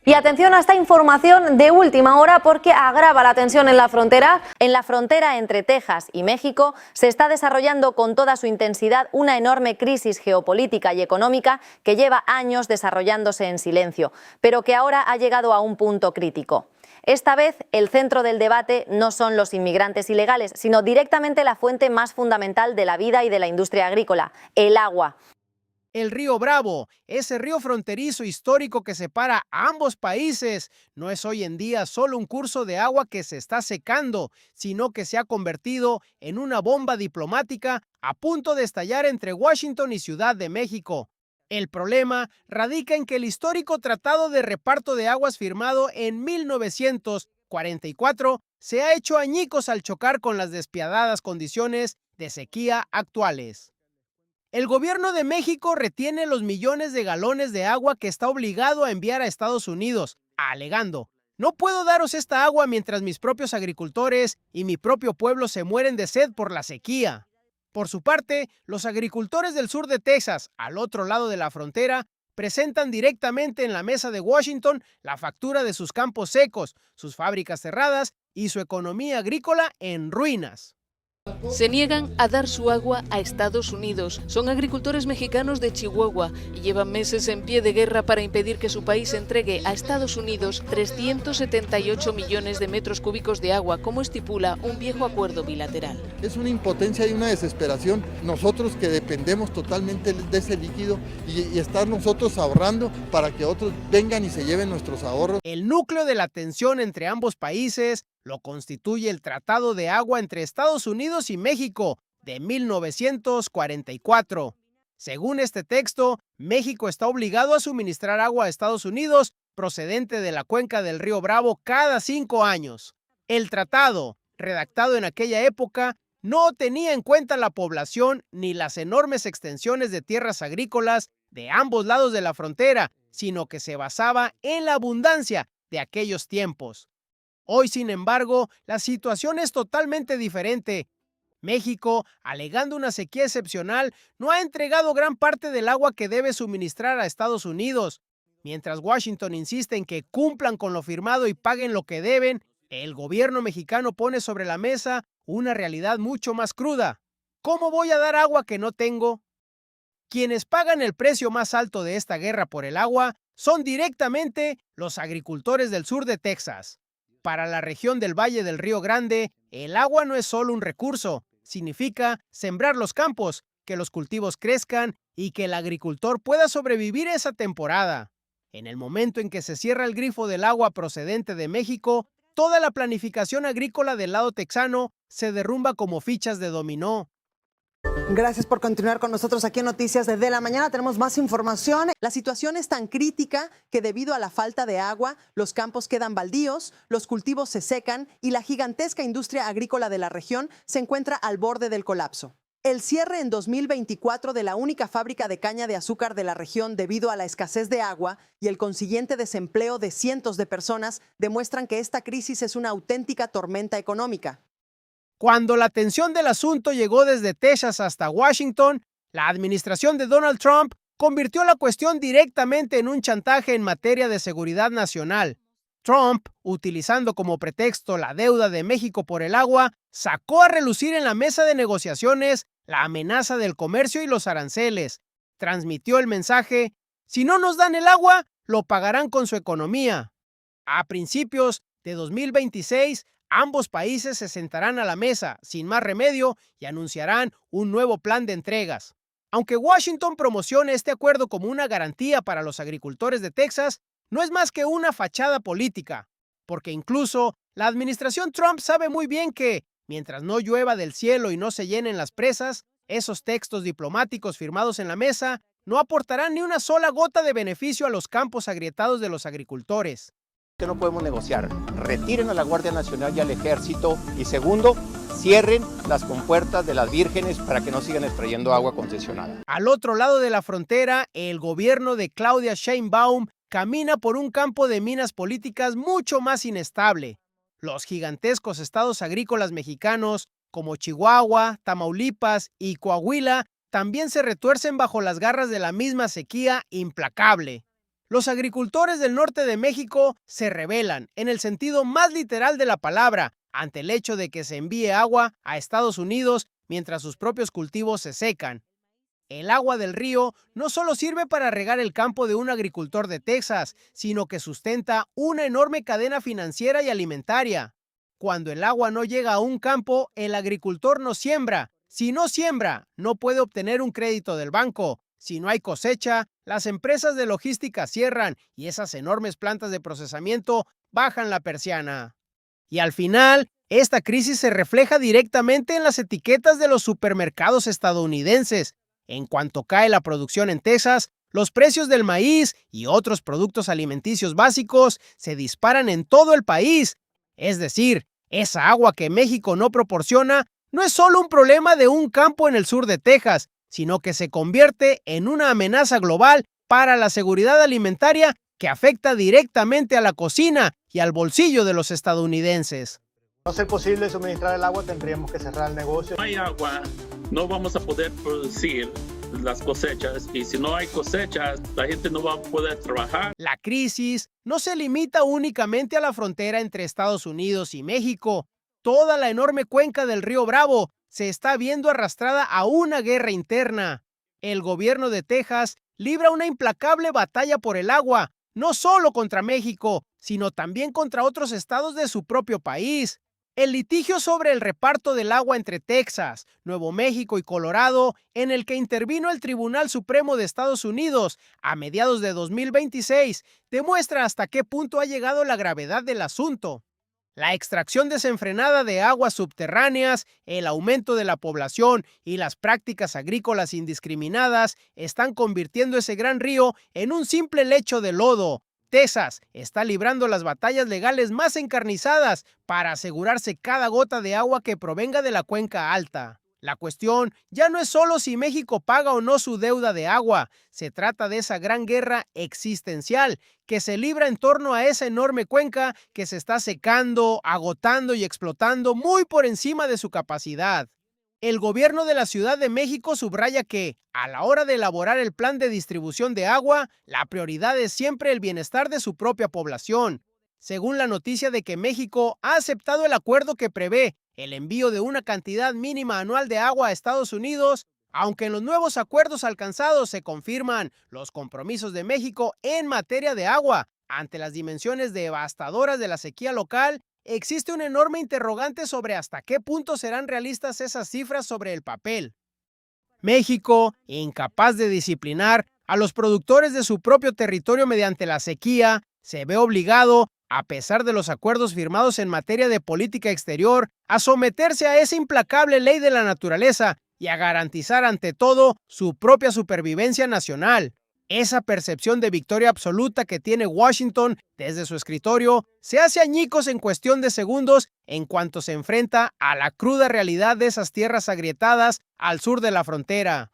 Y atención a esta información de última hora porque agrava la tensión en la frontera. En la frontera entre Texas y México se está desarrollando con toda su intensidad una enorme crisis geopolítica y económica que lleva años desarrollándose en silencio, pero que ahora ha llegado a un punto crítico. Esta vez el centro del debate no son los inmigrantes ilegales, sino directamente la fuente más fundamental de la vida y de la industria agrícola, el agua. El río Bravo, ese río fronterizo histórico que separa a ambos países, no es hoy en día solo un curso de agua que se está secando, sino que se ha convertido en una bomba diplomática a punto de estallar entre Washington y Ciudad de México. El problema radica en que el histórico Tratado de Reparto de Aguas firmado en 1944 se ha hecho añicos al chocar con las despiadadas condiciones de sequía actuales. El gobierno de México retiene los millones de galones de agua que está obligado a enviar a Estados Unidos, alegando: no puedo daros esta agua mientras mis propios agricultores y mi propio pueblo se mueren de sed por la sequía. Por su parte, los agricultores del sur de Texas, al otro lado de la frontera, presentan directamente en la mesa de Washington la factura de sus campos secos, sus fábricas cerradas y su economía agrícola en ruinas. Se niegan a dar su agua a Estados Unidos. Son agricultores mexicanos de Chihuahua y llevan meses en pie de guerra para impedir que su país entregue a Estados Unidos 378 millones de metros cúbicos de agua, como estipula un viejo acuerdo bilateral. Es una impotencia y una desesperación. Nosotros que dependemos totalmente de ese líquido y estar nosotros ahorrando para que otros vengan y se lleven nuestros ahorros. El núcleo de la tensión entre ambos países lo constituye el Tratado de Agua entre Estados Unidos y México de 1944. Según este texto, México está obligado a suministrar agua a Estados Unidos procedente de la cuenca del río Bravo cada 5 años. El tratado, redactado en aquella época, no tenía en cuenta la población ni las enormes extensiones de tierras agrícolas de ambos lados de la frontera, sino que se basaba en la abundancia de aquellos tiempos. Hoy, sin embargo, la situación es totalmente diferente. México, alegando una sequía excepcional, no ha entregado gran parte del agua que debe suministrar a Estados Unidos. Mientras Washington insiste en que cumplan con lo firmado y paguen lo que deben, el gobierno mexicano pone sobre la mesa una realidad mucho más cruda. ¿Cómo voy a dar agua que no tengo? Quienes pagan el precio más alto de esta guerra por el agua son directamente los agricultores del sur de Texas. Para la región del Valle del Río Grande, el agua no es solo un recurso, significa sembrar los campos, que los cultivos crezcan y que el agricultor pueda sobrevivir esa temporada. En el momento en que se cierra el grifo del agua procedente de México, toda la planificación agrícola del lado texano se derrumba como fichas de dominó. Gracias por continuar con nosotros aquí en Noticias de la Mañana. Tenemos más información. La situación es tan crítica que debido a la falta de agua, los campos quedan baldíos, los cultivos se secan y la gigantesca industria agrícola de la región se encuentra al borde del colapso. El cierre en 2024 de la única fábrica de caña de azúcar de la región debido a la escasez de agua y el consiguiente desempleo de cientos de personas demuestran que esta crisis es una auténtica tormenta económica. Cuando la tensión del asunto llegó desde Texas hasta Washington, la administración de Donald Trump convirtió la cuestión directamente en un chantaje en materia de seguridad nacional. Trump, utilizando como pretexto la deuda de México por el agua, sacó a relucir en la mesa de negociaciones la amenaza del comercio y los aranceles. Transmitió el mensaje: si no nos dan el agua, lo pagarán con su economía. A principios de 2026, ambos países se sentarán a la mesa, sin más remedio, y anunciarán un nuevo plan de entregas. Aunque Washington promocione este acuerdo como una garantía para los agricultores de Texas, no es más que una fachada política, porque incluso la administración Trump sabe muy bien que, mientras no llueva del cielo y no se llenen las presas, esos textos diplomáticos firmados en la mesa no aportarán ni una sola gota de beneficio a los campos agrietados de los agricultores. Que no podemos negociar. Retiren a la Guardia Nacional y al Ejército. Y segundo, cierren las compuertas de las vírgenes para que no sigan extrayendo agua concesionada. Al otro lado de la frontera, el gobierno de Claudia Sheinbaum camina por un campo de minas políticas mucho más inestable. Los gigantescos estados agrícolas mexicanos, como Chihuahua, Tamaulipas y Coahuila, también se retuercen bajo las garras de la misma sequía implacable. Los agricultores del norte de México se rebelan, en el sentido más literal de la palabra, ante el hecho de que se envíe agua a Estados Unidos mientras sus propios cultivos se secan. El agua del río no solo sirve para regar el campo de un agricultor de Texas, sino que sustenta una enorme cadena financiera y alimentaria. Cuando el agua no llega a un campo, el agricultor no siembra. Si no siembra, no puede obtener un crédito del banco. Si no hay cosecha, las empresas de logística cierran y esas enormes plantas de procesamiento bajan la persiana. Y al final, esta crisis se refleja directamente en las etiquetas de los supermercados estadounidenses. En cuanto cae la producción en Texas, los precios del maíz y otros productos alimenticios básicos se disparan en todo el país. Es decir, esa agua que México no proporciona no es solo un problema de un campo en el sur de Texas, sino que se convierte en una amenaza global para la seguridad alimentaria que afecta directamente a la cocina y al bolsillo de los estadounidenses. No ser posible suministrar el agua, tendríamos que cerrar el negocio. No hay agua, no vamos a poder producir las cosechas, y si no hay cosechas, la gente no va a poder trabajar. La crisis no se limita únicamente a la frontera entre Estados Unidos y México. Toda la enorme cuenca del río Bravo se está viendo arrastrada a una guerra interna. El gobierno de Texas libra una implacable batalla por el agua, no solo contra México, sino también contra otros estados de su propio país. El litigio sobre el reparto del agua entre Texas, Nuevo México y Colorado, en el que intervino el Tribunal Supremo de Estados Unidos a mediados de 2026, demuestra hasta qué punto ha llegado la gravedad del asunto. La extracción desenfrenada de aguas subterráneas, el aumento de la población y las prácticas agrícolas indiscriminadas están convirtiendo ese gran río en un simple lecho de lodo. Texas está librando las batallas legales más encarnizadas para asegurarse cada gota de agua que provenga de la cuenca alta. La cuestión ya no es solo si México paga o no su deuda de agua, se trata de esa gran guerra existencial que se libra en torno a esa enorme cuenca que se está secando, agotando y explotando muy por encima de su capacidad. El gobierno de la Ciudad de México subraya que, a la hora de elaborar el plan de distribución de agua, la prioridad es siempre el bienestar de su propia población. Según la noticia de que México ha aceptado el acuerdo que prevé el envío de una cantidad mínima anual de agua a Estados Unidos, aunque en los nuevos acuerdos alcanzados se confirman los compromisos de México en materia de agua, ante las dimensiones devastadoras de la sequía local, existe un enorme interrogante sobre hasta qué punto serán realistas esas cifras sobre el papel. México, incapaz de disciplinar a los productores de su propio territorio mediante la sequía, se ve obligado, a pesar de los acuerdos firmados en materia de política exterior, a someterse a esa implacable ley de la naturaleza y a garantizar ante todo su propia supervivencia nacional. Esa percepción de victoria absoluta que tiene Washington desde su escritorio se hace añicos en cuestión de segundos en cuanto se enfrenta a la cruda realidad de esas tierras agrietadas al sur de la frontera.